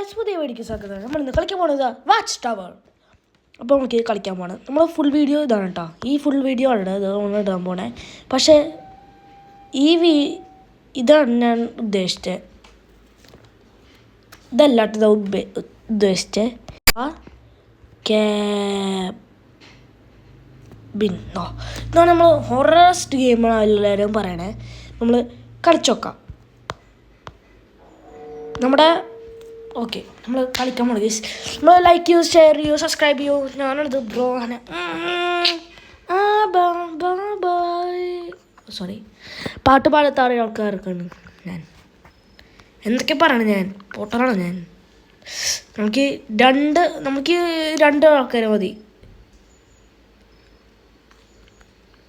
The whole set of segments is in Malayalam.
ഗായ്സ് പുതിയ വീഡിയോക്ക് സ്വാഗതം. നമ്മളിന്ന് കളിക്കാൻ പോകുന്നത് വാച്ച് ടവർ. അപ്പോൾ നമുക്ക് കളിക്കാൻ പോകണം. നമ്മൾ ഫുൾ വീഡിയോ ഇതാണ് കേട്ടോ. ഈ ഫുൾ വീഡിയോ ആണ് ഇത് ഇടാൻ പോണേ. പക്ഷേ ഇതാണ് ഞാൻ ഉദ്ദേശിച്ചത്. ഇതല്ലാട്ടത് ഉദ്ദേശിച്ചത് ഇതാണ് നമ്മൾ ഹൊറസ്റ്റ് ഗെയിമാണ് എല്ലാവരും പറയണേ. നമ്മൾ കളിച്ചോക്കാം. നമ്മുടെ ഓക്കെ നമ്മൾ കളിക്കാൻ പോകണം ഗൈസ്. നമ്മൾ ലൈക്ക് ചെയ്യൂ, ഷെയർ ചെയ്യൂ, സബ്സ്ക്രൈബ് ചെയ്യൂ. ഞാനാണിത് ബ്രോ ആണ്. സോറി, പാട്ട് പാടത്താറിയ ആൾക്കാർക്കാണ് ഞാൻ. എന്തൊക്കെ പറയണം, ഞാൻ പോട്ടറാണ് ഞാൻ. നമുക്ക് രണ്ട് ആൾക്കാരെ മതി.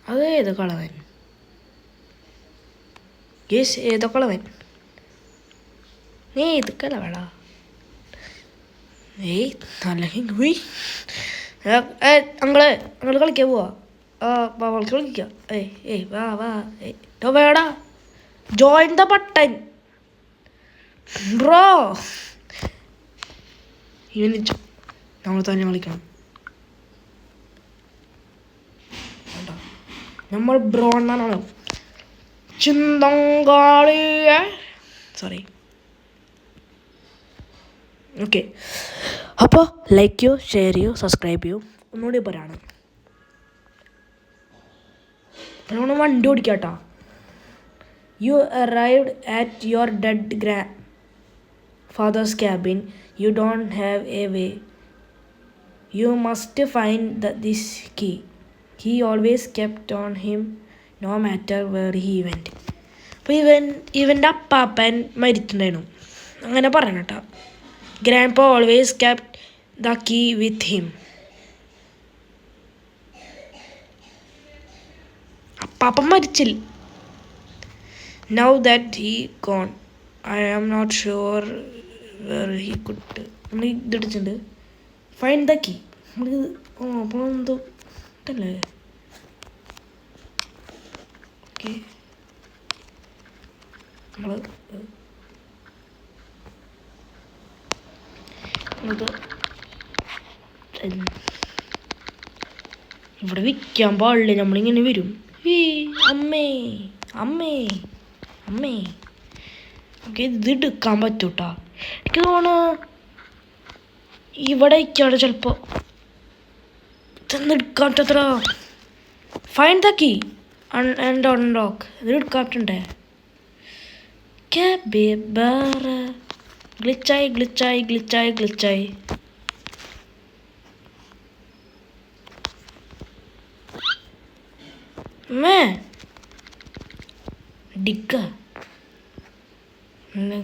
അത് ഏത് കളവൻ ഗേസ്? ഏതോ കളവൻ? നീ ഇതൊക്കെയല്ല വേടാ. അങ്ങള് കളിക്കാൻ പോവാ. കളിക്കാം. വേടാ, ജോയിൻ ദ ബട്ടൺ ബ്രോ. നമ്മൾ തന്നെ കളിക്കണം. നമ്മൾ ബ്രോ എന്നാണ് ചിന്തങ്കാളിയ. സോറി. ഓക്കെ, അപ്പോൾ ലൈക്ക് ചെയ്യൂ, ഷെയർ ചെയ്യൂ, സബ്സ്ക്രൈബ് ചെയ്യൂ. ഒന്നുകൂടി പറയാണ്. നമ്മൾ വണ്ടി ഓടിക്കാട്ടോ. You arrived at your dead grandfather's cabin. You don't have a way. You must find this key. He always kept on him no matter where he went. അപ്പോൾ ഇവൻ്റെ അപ്പാപ്പൻ മരിച്ചിട്ടുണ്ടായിരുന്നു അങ്ങനെ പറയണം കേട്ടോ. Grandpa always kept the key with him. അപ്പാപ്പൻ മരിച്ചില്ല. Now that he gone, I am not sure where he could. നമ്മൾ ഇതടിച്ചിട്ടുണ്ട്. Find the key. നമ്മളിത് അപ്പോൾ എന്തോ ഇട്ടല്ലേ. ഓക്കെ, നമ്മൾ ഇവിടെ വിൽക്കാൻ പാടില്ല. നമ്മളിങ്ങനെ വരും. അമ്മേ അമ്മേ അമ്മേ. ഓക്കെ, ഇത് എടുക്കാൻ പറ്റൂട്ടാ. എനിക്ക് തോന്നുന്നു ഇവിടെ ഇരിക്കാണ് ചിലപ്പോൾ. ഇതൊന്നും എടുക്കാൻ പറ്റത്ര. Find the key and unlock. ഇത് എടുക്കാൻ പറ്റണ്ടേ? ഗ്ലിച്ചായി. ഡിക്ക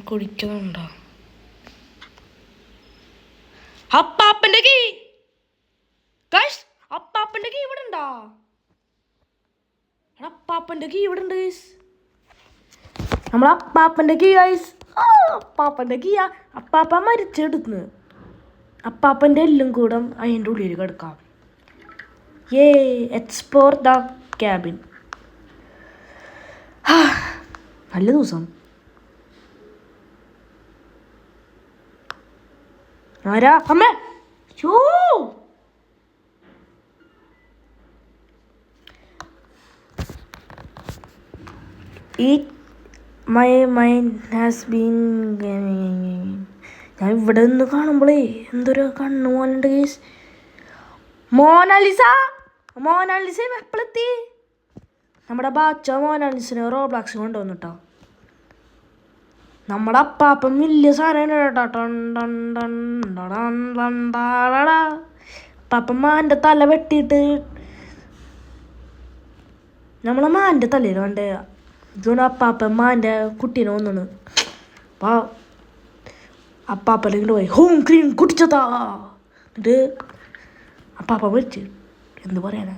കുടിക്കുന്നുണ്ടോ? അപ്പാപ്പൻ്റെ കീ ഗൈസ്. അപ്പാപ്പൻ്റെ കീ ഇവിടെ ഉണ്ടോ? അപ്പാപ്പൻ്റെ കീ ഇവിടെ ഉണ്ട് ഗൈസ്. നമ്മളെ അപ്പാപ്പൻ്റെ കീ ഗൈസ്. അപ്പാപ്പൻ്റെ കീയാ. അപ്പാപ്പ മരിച്ചെടുക്കുന്നു. അപ്പാപ്പൻ്റെ എല്ലും കൂടെ അതിൻ്റെ ഉള്ളിൽ കിടക്കാം. Explore the cabin. നല്ല ദിവസം. ആരാ? അമ്മ. My mind has been. ഞാൻ ഇവിടെ നിന്ന് കാണുമ്പോഴേ എന്തൊരു കണ്ണു പോലുണ്ട് ഗൈസ്. മോനാലിസ എപ്പോഴെത്തി? നമ്മുടെ ബാച്ച മോനാലിസിനെ റോബ്ലോക്സ് കൊണ്ടുവന്നു കേട്ടോ. നമ്മുടെ അപ്പാപ്പം വലിയ സാധനം കേട്ടോ. അപ്പാപ്പൻ മാൻ്റെ തല വെട്ടിയിട്ട് നമ്മളെ മാൻ്റെ തലയിൽ വേണ്ട. ഇതുകൊണ്ട് അപ്പാപ്പൻ മാൻ്റെ കുട്ടീനെ വന്നാണ്. അപ്പോൾ അപ്പാപ്പൻ ഇങ്ങോട്ട് പോയി ഹോം ക്രീം കുടിച്ചതാ. എന്നിട്ട് അപ്പാപ്പ മരിച്ച്. എന്ത് പറയാനാ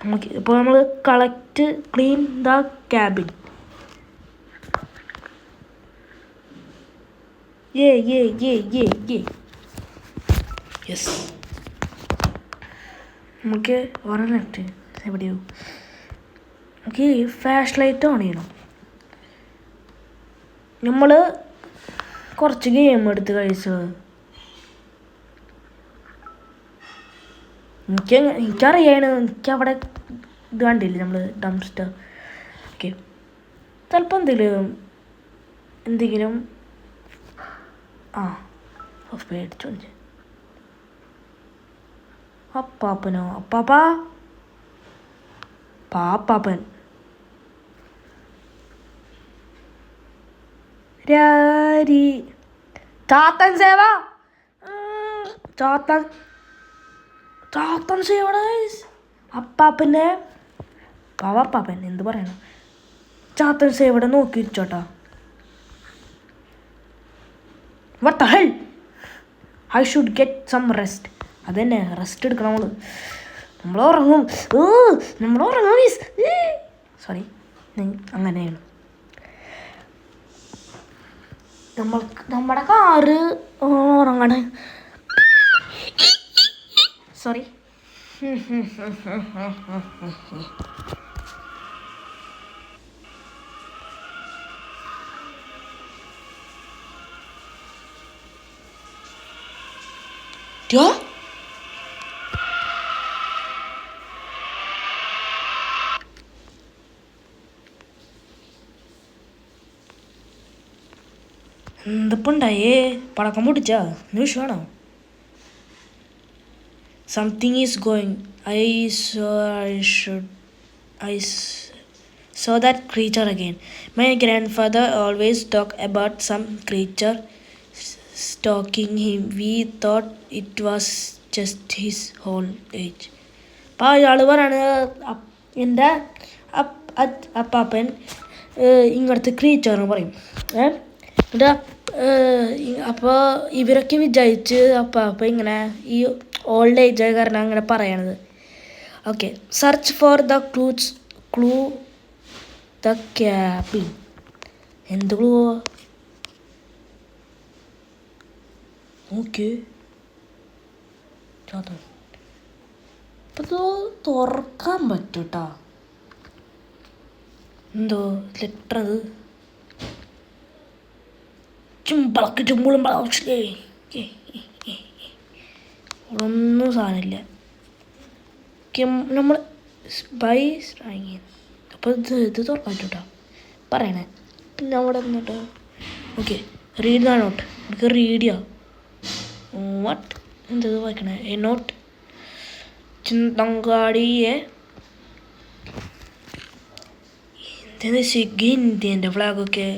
നമുക്ക്. ഇപ്പോൾ നമ്മൾ collect clean the cabin. Yes. നമുക്ക് ഒരെണ്ണിട്ട് എവിടെയോ നമുക്ക് ഫ്ലാഷ് ലൈറ്റ് ഓൺ ചെയ്യണം. നമ്മൾ കുറച്ച് ഗെയിം എടുത്ത് കഴിച്ചത്. എനിക്കറിയാണ്, എനിക്കവിടെ ഇത് കണ്ടില്ലേ നമ്മൾ ഡംസ്റ്റർ. ഓക്കെ, ചിലപ്പോൾ എന്തെങ്കിലും പേടിച്ചു. അപ്പാപ്പനോ? പാപ്പാപ്പൻ രാരി ചാത്തൻ സേവ. ചാത്തൻ സേവ അപ്പാപ്പൻ്റെ പാപ്പാപ്പൻ എന്ത് പറയണം. ചാത്തൻ സേവയുടെ നോക്കി ഇരിച്ചോട്ടാ. What the hell? I should get some rest. അതന്നെ, റെസ്റ്റ് എടുക്കണം. നമ്മൾ ഉറങ്ങും. സോറി, അങ്ങനെയാണ്. നമ്മുടെ കാറ് ഉറങ്ങണ. സോറി. എന്തപ്പണ്ടായേ? പടക്കം പൊട്ടിച്ചാ? വിഷമാണോ? Something is going. I saw that creature again. My grandfather always talked about some creature stalking him. We thought it was just his old age. അപ്പോൾ അയാൾ പറയാണ്, എൻ്റെ അപ്പാപ്പൻ ഇങ്ങനത്തെ ക്രീച്ചറിന് പറയും. അപ്പോൾ ഇവരൊക്കെ വിചാരിച്ച് അപ്പാപ്പ ഇങ്ങനെ ഈ ഓൾഡ് ഏജ് കാരണം അങ്ങനെ പറയണത്. Okay, search for the clue the cabin. എന്ത് ക്ലൂ? ഓക്കെ, അപ്പോൾ ഇത് തുറക്കാൻ പറ്റും കേട്ടോ. എന്തോ ലെറ്റർ അത്. ഒന്നും സാധനമില്ല. നമ്മൾ ബൈ സ്ട്രൈങ്. അപ്പോൾ ഇത് തുറക്കാൻ പറ്റും കേട്ടോ പറയണേ. പിന്നെ അവിടെ നിന്നിട്ട് ഓക്കെ, റീഡ് ദ നോട്ട്. നമുക്ക് റീഡ് ചെയ്യാം. വാട്ട് എന്തത് വായിക്കണേ? A not. ചിന്തങ്കാടിയെ എന്തെന്ന് സ്വിഗ്ഗി ഇന്ത്യൻ്റെ ഫ്ലാഗൊക്കെ.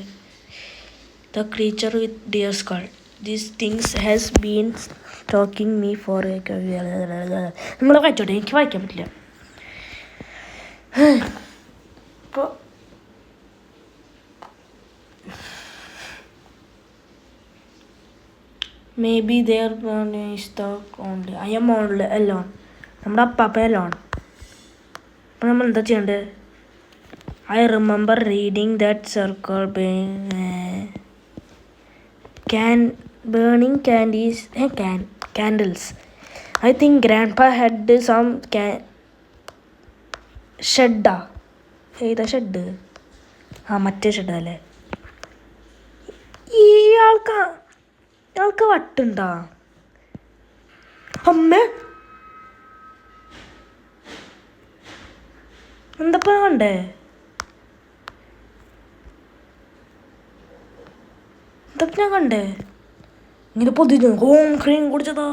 The creature with deer skull. These things has been stalking me for a... നിങ്ങൾ വായിച്ചോട്ടെ, എനിക്ക് വായിക്കാൻ പറ്റില്ല. ഇപ്പോൾ maybe their is the only. I am only alone. നമ്മുടെ അപ്പാപ്പ alone. അപ്പോൾ നമ്മൾ എന്താ ചെയ്യേണ്ടത്? I remember reading that circle burning candles. I think grandpa had some shed. ഏതാ ഷെഡ്? മറ്റേ ഷെഡല്ലേ. ഇയാൾക്ക് വട്ടുണ്ടോ? അമ്മ എന്തപ്പാ കണ്ടേ? ഇതൊക്കെ ഞാൻ കണ്ടേ. ഇങ്ങനെ പൊതിഞ്ഞു ഹോം ക്രീം കുടിച്ചതോ.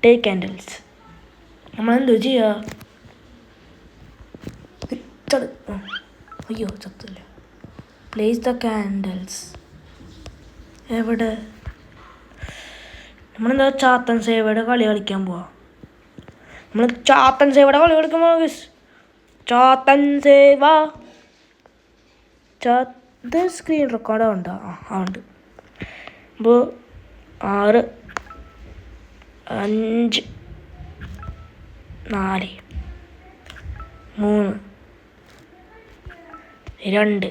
Take candles. നമ്മളെന്തോ ചെയ്യുക? അയ്യോ ചത്തില്ല. Place the candles. എവിടെ? നമ്മളെന്താ ചാത്തൻ സേവയുടെ കളി കളിക്കാൻ പോവാ. നമ്മൾ ചാത്തൻ സേവയുടെ കളി കളിക്കാൻ പോവാ. ചാത്തൻ സേവ. ഇത് സ്ക്രീൻ റെക്കോർഡ് ഉണ്ടോ? ഉണ്ട്. അപ്പോൾ 6 5 4 3 2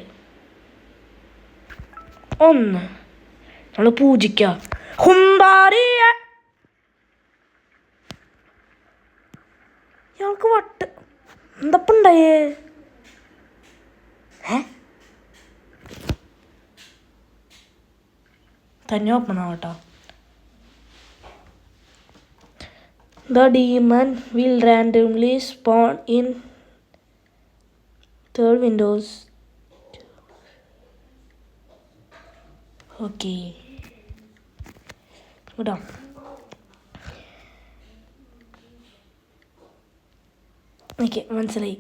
1 നമ്മൾ പൂജിക്കാം. ഹുംബാരിയ. ഇയാൾക്ക് വട്ട് എന്തപ്പണ്ടായേ? തന്നെ open ആവട്ടോ. The demon will randomly spawn in third windows. Okay. Good. Okay, മനസ്സിലായി.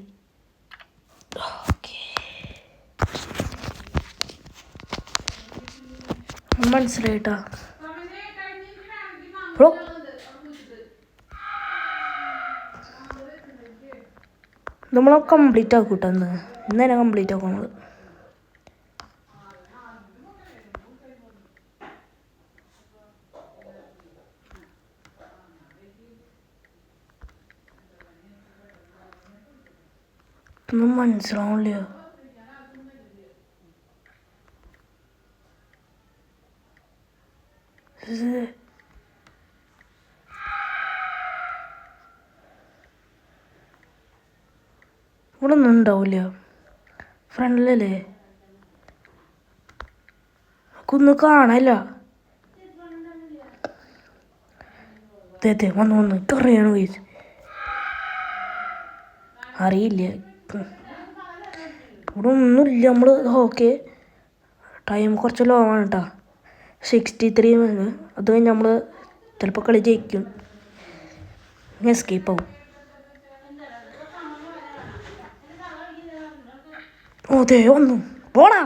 മനസ്സിലായിട്ടാ ബ്രോ. നമ്മൾ കംപ്ലീറ്റ് ആക്കൂട്ടോ ഇന്ന് തന്നെ കംപ്ലീറ്റ് ആക്കും നമ്മൾ. മനസ്സിലാവില്ല. ഇവിടെ ഒന്നും ഉണ്ടാവില്ല. ഫ്രണ്ടിലല്ലേ ഒന്നും കാണാനില്ല. അതെ വന്നു എനിക്കറിയണ കേസ് അറിയില്ല. ഇവിടെ ഒന്നുമില്ല. നമ്മൾ ഓക്കെ ടൈം കുറച്ച് ലോ ആണ് കേട്ടോ. 63 അത് കഴിഞ്ഞ് നമ്മൾ ചിലപ്പോൾ കളി ജയിക്കും. എസ്കേപ്പ് ആവും. അതെ വന്നു പോണാ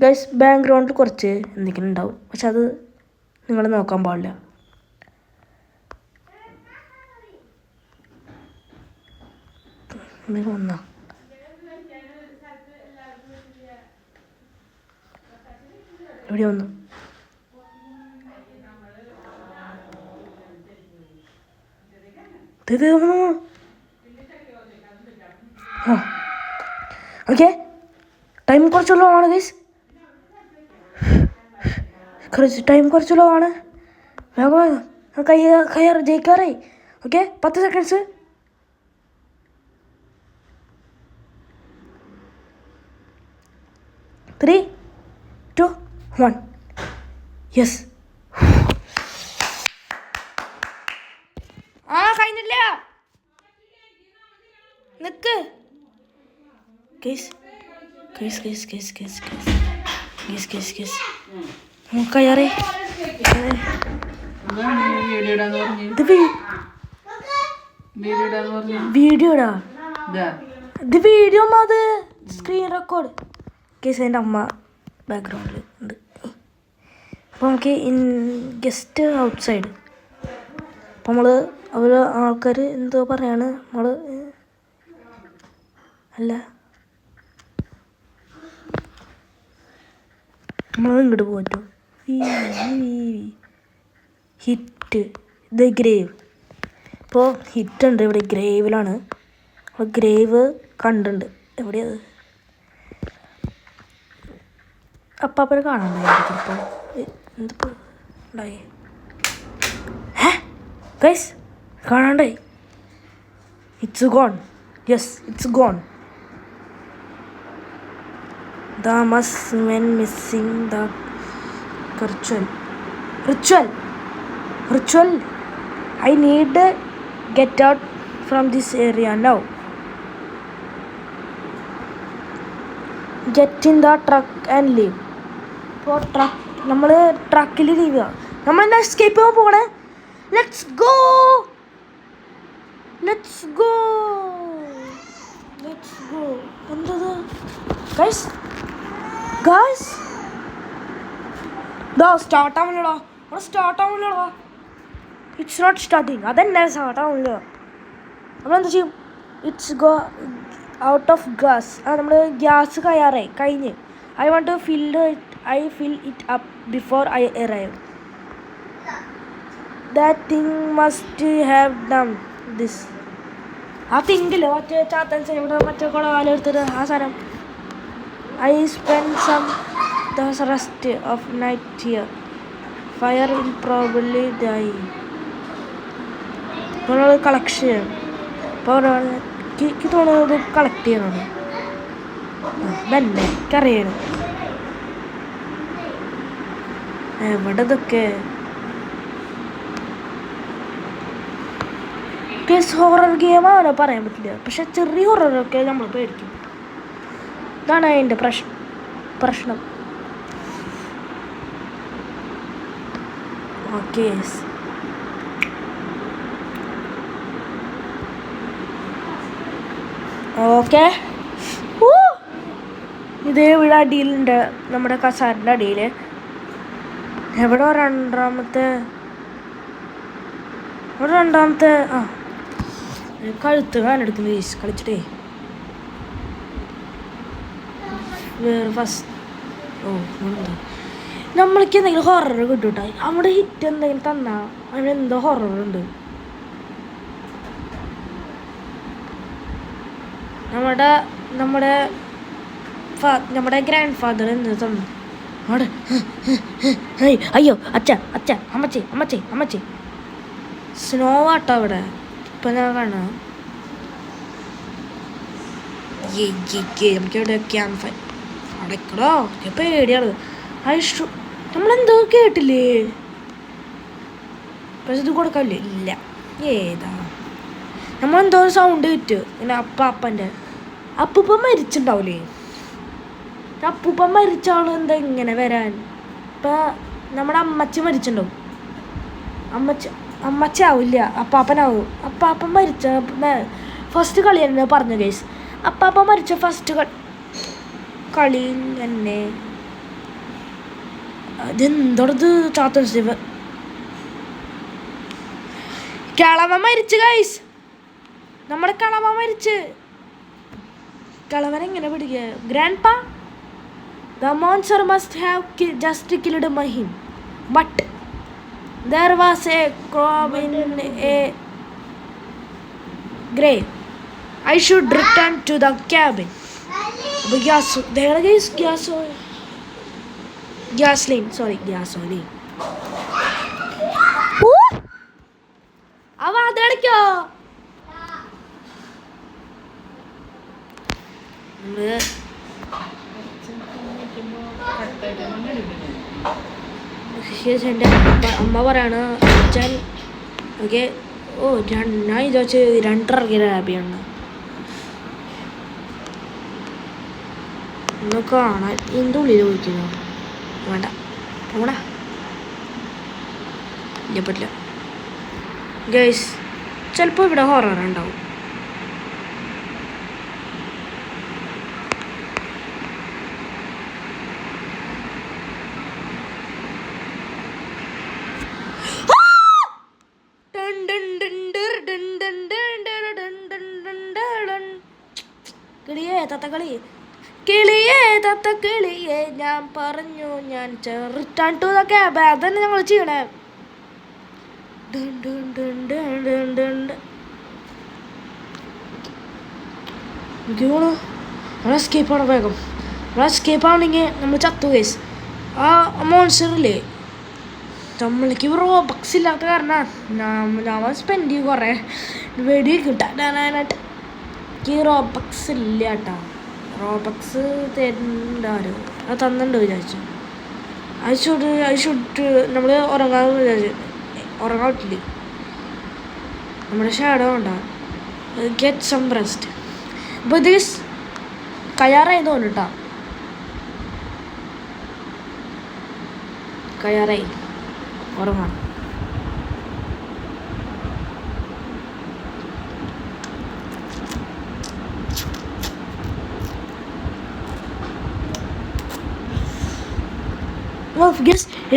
ഗൈസ്. ബാക്ക്ഗ്രൗണ്ടിൽ കുറച്ച് എന്തെങ്കിലും ഉണ്ടാവും, പക്ഷെ അത് നിങ്ങൾ നോക്കാൻ പാടില്ല. വന്നാ എവിടെ വന്നു? ഓക്കെ ടൈം കുറച്ച് ലോ ആണ് ഗൈസ്. ടൈം കുറച്ച് ലോ ആണ്. വേഗം കയ്യാറ് ജയിക്കാറായി. Okay 10 seconds. ത്രീ, 2, 1. യെസ്. കഴിഞ്ഞില്ല. നിക്ക് കയ്യാറേ. വീഡിയോടാ ഇത്. വീഡിയോ അത് സ്ക്രീൻ റെക്കോർഡ്. കേസ് എൻ്റെ അമ്മ ബാക്ക്ഗ്രൗണ്ടിൽ ഉണ്ട്. അപ്പോൾ നമുക്ക് ഗസ്റ്റ് ഔട്ട് സൈഡ്. അപ്പോൾ നമ്മൾ ആൾക്കാർ എന്തോ പറയാണ്. നമ്മൾ ഇങ്ങോട്ട് പോയിട്ടു. Hit the grave. ഇപ്പോൾ ഹിറ്റുണ്ട് ഇവിടെ ഗ്രേവിലാണ്. അപ്പോൾ ഗ്രേവ് കണ്ടുണ്ട്. എവിടെയത്? അപ്പാപ്പനെ കാണാൻ ചിലപ്പോൾ. എന്തിപ്പോൾ ഉണ്ടായി? ഗൈസ് കാണാണ്ടായി. It's gone. Yes it's gone. The men missing the ritual. I need to get out from this area now. Get in the truck and leave. ഇപ്പോൾ നമ്മൾ ട്രക്കിൽ ലീവ് ചെയ്യാം. നമ്മൾ എസ്കേപ്പ് ചെയ്യാൻ പോകണേ. Let's go. എന്തത് ഗൈസ്? സ്റ്റാർട്ട് ആവുന്നില്ലടാ. It's not starting. അതെന്നെ സ്റ്റാർട്ട് ആവുന്നില്ല. നമ്മളെന്താ ചെയ്യും? It's go out of gas. നമ്മൾ ഗ്യാസ് കഴിഞ്ഞ്. I want to fill it up before I arrive. That thing must have done this. ആ തിങ്കില്ലേ മറ്റേ ചാത്തൻ ഇവിടെ മറ്റേ കുളവാലെടുത്തിട്ട് ആ സാധനം. I spent the rest of night here. Fire will probably die. ഇപ്പോൾ കളക്ട് ചെയ്യണം. അപ്പോൾ എനിക്ക് തോന്നുന്നത് കളക്ട് ചെയ്യണം. എനിക്കറിയണം. എവിടെ ഇതൊക്കെ ഹൊറർ ഗെയിമാണ് പറയാൻ പറ്റില്ല, പക്ഷെ ചെറിയ ഹൊററൊക്കെ നമ്മൾ പേടിക്കും. ഇതാണ് അതിൻ്റെ പ്രശ്നം. ഓക്കെ ഓക്കെ ഇത് ഇവിടെ അടിയിലുണ്ട്, നമ്മുടെ കസാരൻ്റെ അടിയിൽ. എവിടെ രണ്ടാമത്തെ ആ കഴുത്ത് കാനെടുക്കുന്നു കളിച്ചിട്ടേ. വേറെ ഫസ്റ്റ് നമ്മൾക്ക് എന്തെങ്കിലും ഹൊറർ കിട്ടും കേട്ടോ. അവിടെ ഹിറ്റ് എന്തെങ്കിലും തന്നാൽ അവിടെ എന്തോ ഹൊററുണ്ട്. നമ്മുടെ ഗ്രാൻഡ് ഫാദർ എന്ത് തന്നു അവിടെ. അയ്യോ അച്ഛ അമ്മച്ചി സ്നോ ആട്ടോ അവിടെ. ഇപ്പം ഞാൻ കാണാം നമുക്ക് എവിടെ ക്യാമ്പ് ഫയർ അടക്കടോ. പേടിയാണ്. നമ്മളെന്തോ കേട്ടില്ലേ, പക്ഷെ ഇത് കൊടുക്കാല്ലേ ഇല്ല. ഏതാ നമ്മളെന്തോ സൗണ്ട് കിട്ടും ഇങ്ങനെ. അപ്പൻ്റെ അപ്പൂപ്പൻ മരിച്ചിട്ടുണ്ടാവില്ലേ? അപ്പൂപ്പൻ മരിച്ച ആള് എന്താ ഇങ്ങനെ വരാൻ? ഇപ്പം നമ്മുടെ അമ്മച്ചി മരിച്ചിട്ടുണ്ടാവും. അമ്മച്ചി ആവില്ല, അപ്പാപ്പനാവും. അപ്പാപ്പൻ മരിച്ച ഫസ്റ്റ് കളി തന്നെ പറഞ്ഞു ഗൈസ്. അപ്പാപ്പൻ മരിച്ച ഫസ്റ്റ് കളി തന്നെ. അതെന്തോടത് ചാത്തൻ ശിവ കളവ മരിച്ചു ഗൈസ്. നമ്മുടെ കളവ മരിച്ച്. കളവനെങ്ങനെ പിടിക്കുക? ഗ്രാൻഡ് പാ the monster must have just killed him, but there was a crab in a grave. I should return to the cabin. There is gasoline. അവ അതടക്കോ. എൻ്റെ അമ്മ പറയാണ് അച്ഛൻ ഓക്കെ. ഞാൻ വിചാരിച്ച് 2.5 ഹാപ്പിയാണ് ഒന്ന് കാണാൻ. എൻ്റെ ഉള്ളിൽ ചോദിക്കുന്നു വേണ്ട പോടാ, ഇല്ല പറ്റില്ല ഗൈസ്. ചിലപ്പോൾ ഇവിടെ ഹൊറർ ഉണ്ടാവും. കിളിയേ തത്ത കിളിയേ ഞാൻ പറഞ്ഞു ഞാൻ റിട്ടേൺ ടു ദ ക്യാബ്. അതന്നെ ഞങ്ങൾ ചെയ്യണേ. എസ്കേപ്പ് ആണ് വേഗം. എസ്കേപ്പ് ആണെങ്കിൽ നമ്മൾ ചത്തു കേസ്. ആ മോൺസ്റ്ററില്ലേ നമ്മൾക്ക് റോബക്സ് ഇല്ലാത്ത കാരണം ഞാൻ സ്പെൻഡ് ചെയ്യും കുറേ വെടി കിട്ടാനായിട്ട്. എനിക്ക് റോബക്സ് ഇല്ല കേട്ടോ. റോബക്സ് തരുന്നുണ്ടാരോ അത് തന്നിട്ടുണ്ടോ വിചാരിച്ചു. ഐ ഷുഡ് നമ്മൾ ഉറങ്ങാൻ പറ്റില്ലേ. നമ്മുടെ ഷാഡോ ഉണ്ടാവും. Get some rest. അപ്പോൾ ഇത് കയ്യാറായി തോന്നുന്നു കേട്ടോ. കയ്യാറായി ഉറങ്ങാം.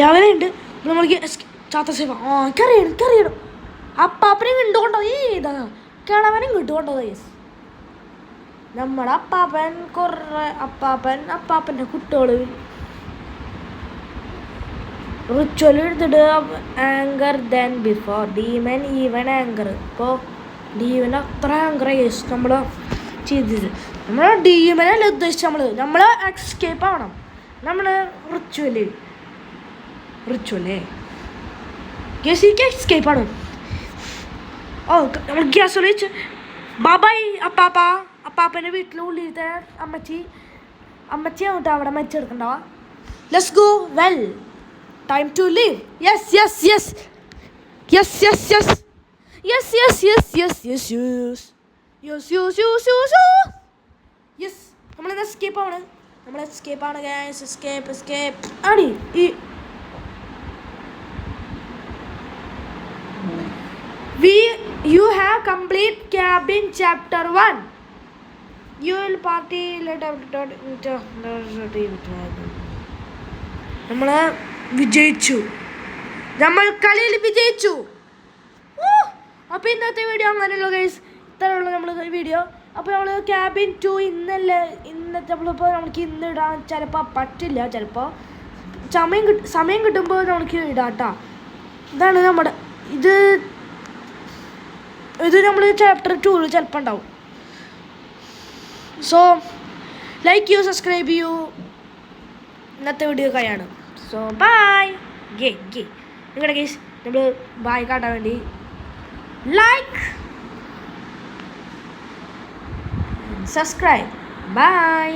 രാവിലെ ഉണ്ട് നമ്മൾക്ക് ചാത്ത സേവ. എനിക്കറിയണം അപ്പാപ്പനെ ഇങ്ങോട്ടുകൊണ്ടോ. ഏതാ കിളവനും കിട്ടുകൊണ്ടോ ഗൈസ്. നമ്മുടെ അപ്പാപ്പൻ കുറേ അപ്പാപ്പൻ്റെ കുട്ടികൾ റിച്വൽ എടുത്തിട്ട് anchor than before demon even anchor. ഇപ്പോൾ ഡീമൻ അത്ര ആങ്കർ ഗൈസ് നമ്മൾ ചെയ്തത്. നമ്മൾ ഡീമനല്ല ഉദ്ദേശിച്ച് നമ്മൾ എസ്കേപ്പ് ആവണം. നമ്മൾ റിച്വലേ ഗേസിക്ക് എസ്കേപ്പ് ആണ്. നമ്മൾ ഗ്യാസ് ഒളിച്ച് ബാബായി അപ്പാപ്പൻ്റെ വീട്ടിലുള്ളിലത്തെ അമ്മച്ചി അങ്ങോട്ട് അവിടെ മരിച്ചെടുക്കണ്ടാവാ. Let's go well time to live. Yes, yes, yes. Yes, yes, yes. Yes, yes, yes, yes, yes, yes. Yes, yes, yes, yes, yes. Yes. നമ്മളെന്താ എസ്കേപ്പ് ആണ്. നമ്മൾ എസ്കേപ്പ് ആണ് ഗൈസ്. എസ്കേപ്പ് ആണ് ഈ you have complete cabin chapter 1. You will party later. നമ്മൾ വിജയിച്ചു. നമ്മൾ കളിയിൽ വിജയിച്ചു. അപ്പോൾ ഇന്നത്തെ വീഡിയോ അങ്ങനെയുള്ള ഗൈസ്. ഇത്രയുള്ള നമ്മൾ വീഡിയോ. അപ്പോൾ നമ്മൾ ക്യാബിൻ 2 ഇന്നത്തെ നമ്മളിപ്പോൾ നമുക്ക് ഇന്ന് ഇടാൻ ചിലപ്പോൾ പറ്റില്ല. ചിലപ്പോൾ സമയം കിട്ടുമ്പോൾ നമുക്ക് ഇടാം കേട്ടോ. ഇതാണ് നമ്മുടെ ഇത് നമ്മൾ ചാപ്റ്റർ 2 ചിലപ്പോൾ ഉണ്ടാവും. സോ ലൈക്ക് ചെയ്യൂ, സബ്സ്ക്രൈബ് ചെയ്യൂ. ഇന്നത്തെ വീഡിയോ കഴിയാണ്. So bye. നിങ്ങളുടെ കേസ് നമ്മൾ ബായ് കാട്ടാൻ വേണ്ടി ലൈക്ക് സബ്സ്ക്രൈബ്. ബൈ.